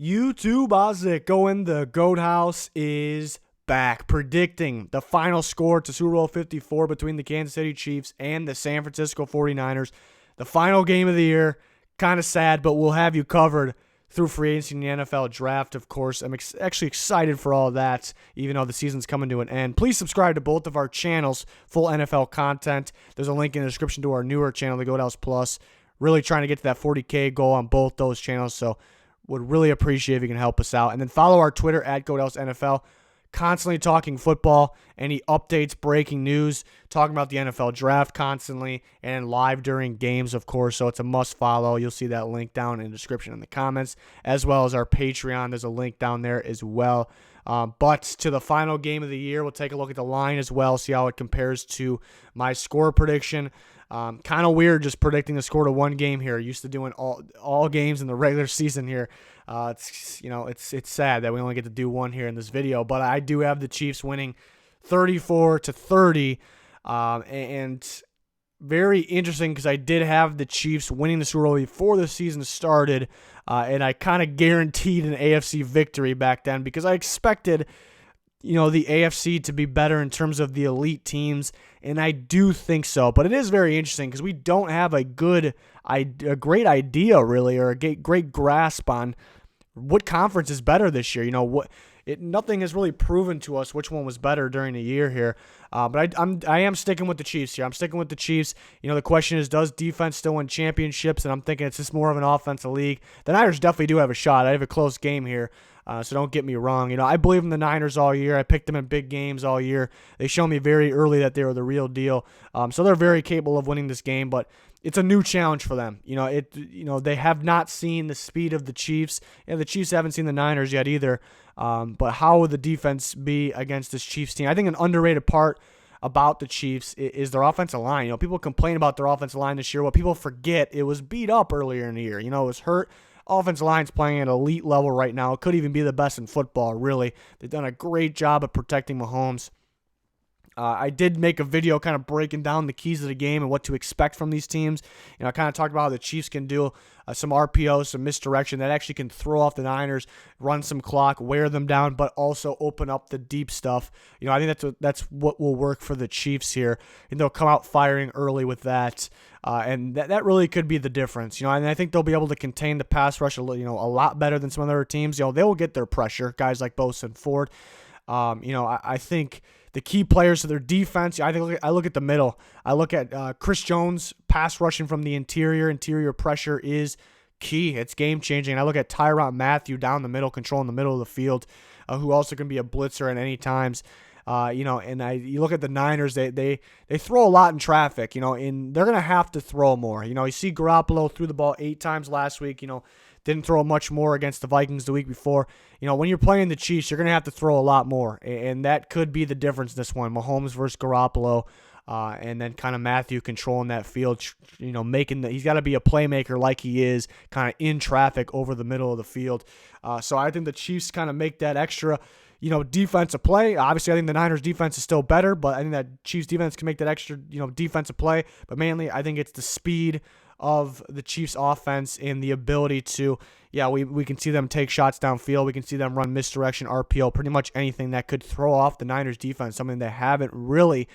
YouTube Ozick going the Goat House is back, predicting the final score to Super Bowl 54 between the Kansas City Chiefs and the San Francisco 49ers. The final game of the year. Kind of sad, but we'll have you covered through free agency and the NFL draft, of course. I'm actually excited for all that, even though the season's coming to an end. Please subscribe to both of our channels, full NFL content. There's a link in the description to our newer channel, the Goat House Plus. Really trying to get to that 40K goal on both those channels, so would really appreciate if you can help us out. And then follow our Twitter at GoatHouseNFL. Constantly talking football, any updates, breaking news, talking about the NFL draft constantly, and live during games, of course. So it's a must follow. You'll see that link down in the description in the comments, as well as our Patreon. There's a link down there as well. But to the final game of the year, we'll take a look at the line as well, see how it compares to my score prediction. Kind of weird just predicting the score to one game here. Used to doing all games in the regular season here. It's sad that we only get to do one here in this video, but I do have the Chiefs winning 34-30, and very interesting because I did have the Chiefs winning the Super Bowl before the season started, and I kind of guaranteed an AFC victory back then because I expected the AFC to be better in terms of the elite teams, and I do think so. But it is very interesting because we don't have a great idea really, or a great grasp on what conference is better this year. Nothing has really proven to us which one was better during the year here. But I am sticking with the Chiefs here. I'm sticking with the Chiefs. The question is, does defense still win championships? And I'm thinking it's just more of an offensive league. The Niners definitely do have a shot. I have a close game here. So don't get me wrong. I believe in the Niners all year. I picked them in big games all year. They showed me very early that they were the real deal. So they're very capable of winning this game, but it's a new challenge for them. They have not seen the speed of the Chiefs, and the Chiefs haven't seen the Niners yet either. But how would the defense be against this Chiefs team? I think an underrated part about the Chiefs is their offensive line. People complain about their offensive line this year. What people forget, it was beat up earlier in the year. It was hurt. Offensive line's playing at elite level right now. It could even be the best in football, really. They've done a great job of protecting Mahomes. I did make a video kind of breaking down the keys of the game and what to expect from these teams. I kind of talked about how the Chiefs can do some RPOs, some misdirection that actually can throw off the Niners, run some clock, wear them down, but also open up the deep stuff. I think that's what will work for the Chiefs here, and they'll come out firing early with that. And that really could be the difference, and I think they'll be able to contain the pass rush a lot better than some other teams. They will get their pressure, guys like Bosa and Ford. I think the key players to their defense, I look at the middle. I look at Chris Jones pass rushing from the interior. Interior pressure is key. It's game-changing. I look at Tyrann Mathieu down the middle, controlling the middle of the field, who also can be a blitzer at any times. You look at the Niners, they throw a lot in traffic, and they're going to have to throw more. You see Garoppolo threw the ball 8 times last week, didn't throw much more against the Vikings the week before. When you're playing the Chiefs, you're going to have to throw a lot more, and that could be the difference this one. Mahomes versus Garoppolo, and then kind of Matthew controlling that field, he's got to be a playmaker like he is, kind of in traffic over the middle of the field. So I think the Chiefs kind of make that extra defensive play. Obviously, I think the Niners defense is still better, but I think that Chiefs defense can make that extra, defensive play. But mainly, I think it's the speed of the Chiefs offense and the ability to, we can see them take shots downfield. We can see them run misdirection, RPO, pretty much anything that could throw off the Niners defense, something they haven't really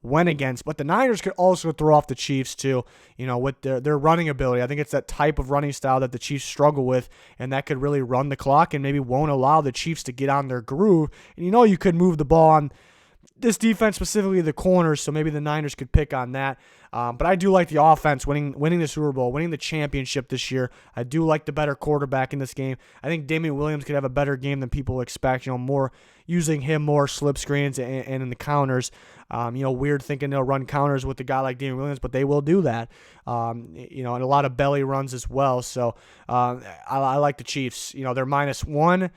went against. But the Niners could also throw off the Chiefs too, with their running ability. I think it's that type of running style that the Chiefs struggle with, and that could really run the clock and maybe won't allow the Chiefs to get on their groove. And you could move the ball on this defense, specifically the corners, so maybe the Niners could pick on that. But I do like the offense winning the Super Bowl, winning the championship this year. I do like the better quarterback in this game. I think Damian Williams could have a better game than people expect. More using him more slip screens and in the counters. Weird thinking they'll run counters with a guy like Damian Williams, but they will do that. And a lot of belly runs as well. So I like the Chiefs. They're -1.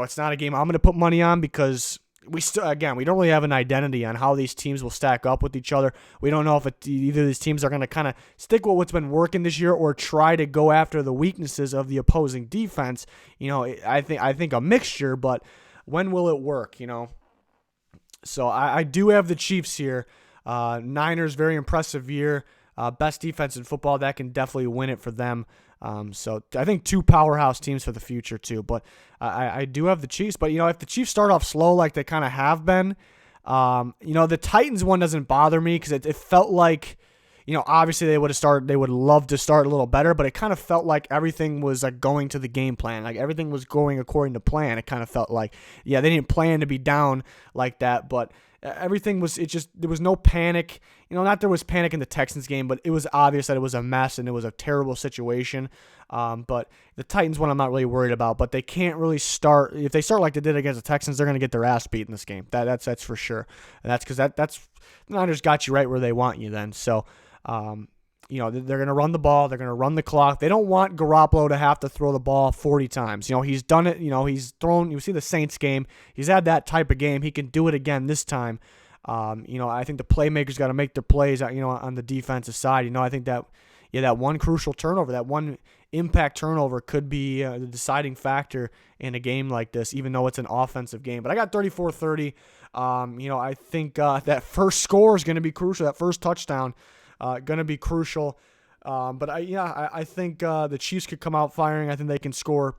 It's not a game I'm going to put money on because we don't really have an identity on how these teams will stack up with each other. We don't know if either of these teams are going to kind of stick with what's been working this year or try to go after the weaknesses of the opposing defense. I think a mixture, but when will it work? So I do have the Chiefs here. Niners, very impressive year. best defense in football. That can definitely win it for them. So I think two powerhouse teams for the future too. But I do have the Chiefs. But, if the Chiefs start off slow like they kind of have been, the Titans one doesn't bother me because it felt like, obviously they would love to start a little better, but it kind of felt like everything was like going to the game plan. Like everything was going according to plan. It kind of felt like, they didn't plan to be down like that, but everything was, there was no panic. Not there was panic in the Texans game, but it was obvious that it was a mess and it was a terrible situation. But the Titans one I'm not really worried about, but they can't really start. If they start like they did against the Texans, they're going to get their ass beat in this game. That's for sure. And that's because that's the Niners got you right where they want you then. So, they're going to run the ball. They're going to run the clock. They don't want Garoppolo to have to throw the ball 40 times. He's done it. He's thrown. You see the Saints game. He's had that type of game. He can do it again this time. I think the playmakers got to make their plays, on the defensive side. I think that, that one crucial turnover, that one impact turnover could be the deciding factor in a game like this, even though it's an offensive game. But I got 34-30. I think that first score is going to be crucial. That first touchdown going to be crucial. But I think the Chiefs could come out firing. I think they can score.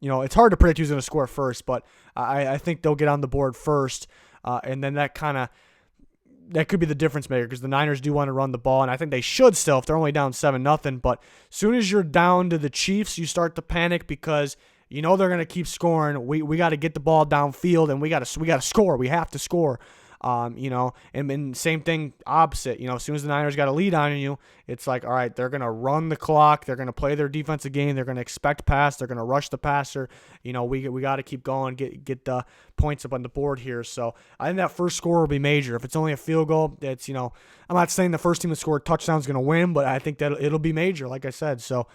It's hard to predict who's going to score first, but I think they'll get on the board first. And then that could be the difference maker because the Niners do want to run the ball, and I think they should still if they're only down 7-0. But as soon as you're down to the Chiefs, you start to panic because they're going to keep scoring. We got to get the ball downfield, and we got to score. We have to score. And same thing opposite. As soon as the Niners got a lead on you, it's like, all right, they're going to run the clock. They're going to play their defensive game. They're going to expect pass. They're going to rush the passer. We got to keep going, get the points up on the board here. So I think that first score will be major. If it's only a field goal, it's, I'm not saying the first team to score a touchdown is going to win, but I think that it'll be major, like I said. So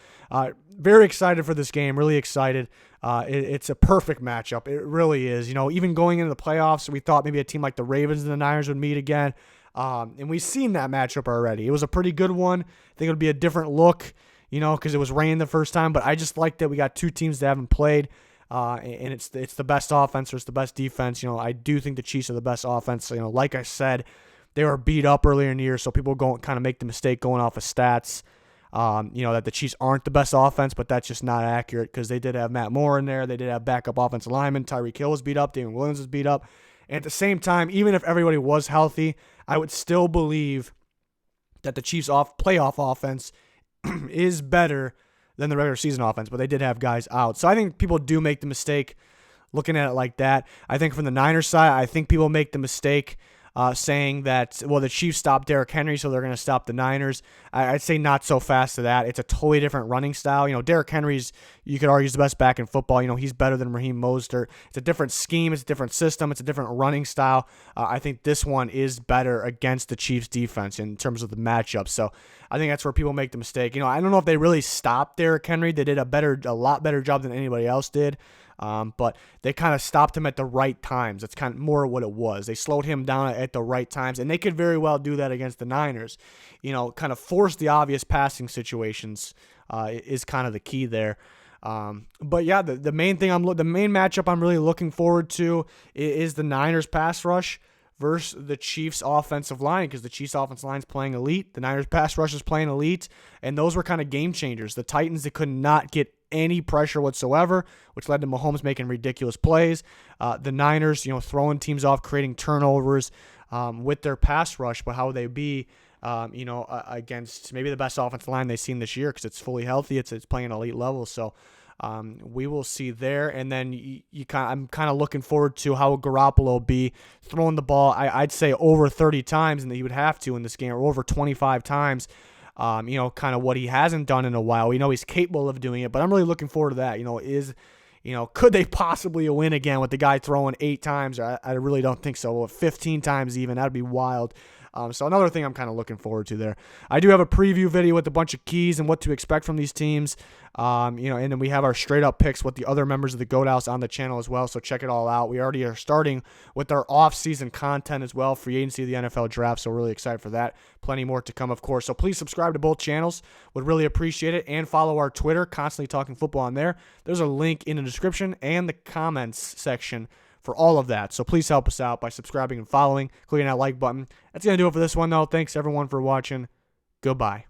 very excited for this game, really excited. It's a perfect matchup. It really is. Even going into the playoffs, we thought maybe a team like the Ravens and the Niners would meet again. And we've seen that matchup already. It was a pretty good one. I think it'll be a different look, because it was rain the first time. But I just like that we got two teams that haven't played. And it's the best offense or it's the best defense. I do think the Chiefs are the best offense. Like I said, they were beat up earlier in the year, so people kind of make the mistake going off of stats. That the Chiefs aren't the best offense, but that's just not accurate because they did have Matt Moore in there. They did have backup offensive linemen. Tyreek Hill was beat up. Damian Williams was beat up. And at the same time, even if everybody was healthy, I would still believe that the Chiefs playoff offense is better than the regular season offense, but they did have guys out. So I think people do make the mistake looking at it like that. I think from the Niners side, I think people make the mistake saying that, the Chiefs stopped Derrick Henry, so they're going to stop the Niners. I'd say not so fast to that. It's a totally different running style. Derrick Henry's, you could argue, is the best back in football. He's better than Raheem Mostert. It's a different scheme. It's a different system. It's a different running style. I think this one is better against the Chiefs defense in terms of the matchup. So I think that's where people make the mistake. I don't know if they really stopped Derrick Henry. They did a lot better job than anybody else did. But they kind of stopped him at the right times. That's kind of more what it was. They slowed him down at the right times, and they could very well do that against the Niners. Kind of force the obvious passing situations is kind of the key there. But yeah, the main matchup I'm really looking forward to is the Niners pass rush versus the Chiefs offensive line, because the Chiefs offensive line is playing elite. The Niners pass rush is playing elite, and those were kind of game changers. The Titans, they could not get any pressure whatsoever, which led to Mahomes making ridiculous plays. The Niners, throwing teams off, creating turnovers with their pass rush, but how would they be, against maybe the best offensive line they've seen this year because it's fully healthy. It's playing at elite level. So we will see there. And then I'm kind of looking forward to how Garoppolo will be throwing the ball. I'd say over 30 times, and that he would have to in this game, or over 25 times. Kind of what he hasn't done in a while. We know he's capable of doing it, but I'm really looking forward to that. Could they possibly win again with the guy throwing 8 times? I really don't think so. 15 times even. That'd be wild. So another thing I'm kind of looking forward to there. I do have a preview video with a bunch of keys and what to expect from these teams. And then we have our straight up picks with the other members of the GOAT House on the channel as well. So check it all out. We already are starting with our off-season content as well, free agency of the NFL draft. So really excited for that. Plenty more to come, of course. So please subscribe to both channels. Would really appreciate it. And follow our Twitter, constantly talking football on there. There's a link in the description and the comments section for all of that. So please help us out by subscribing and following, clicking that like button. That's going to do it for this one, though. Thanks, everyone, for watching. Goodbye.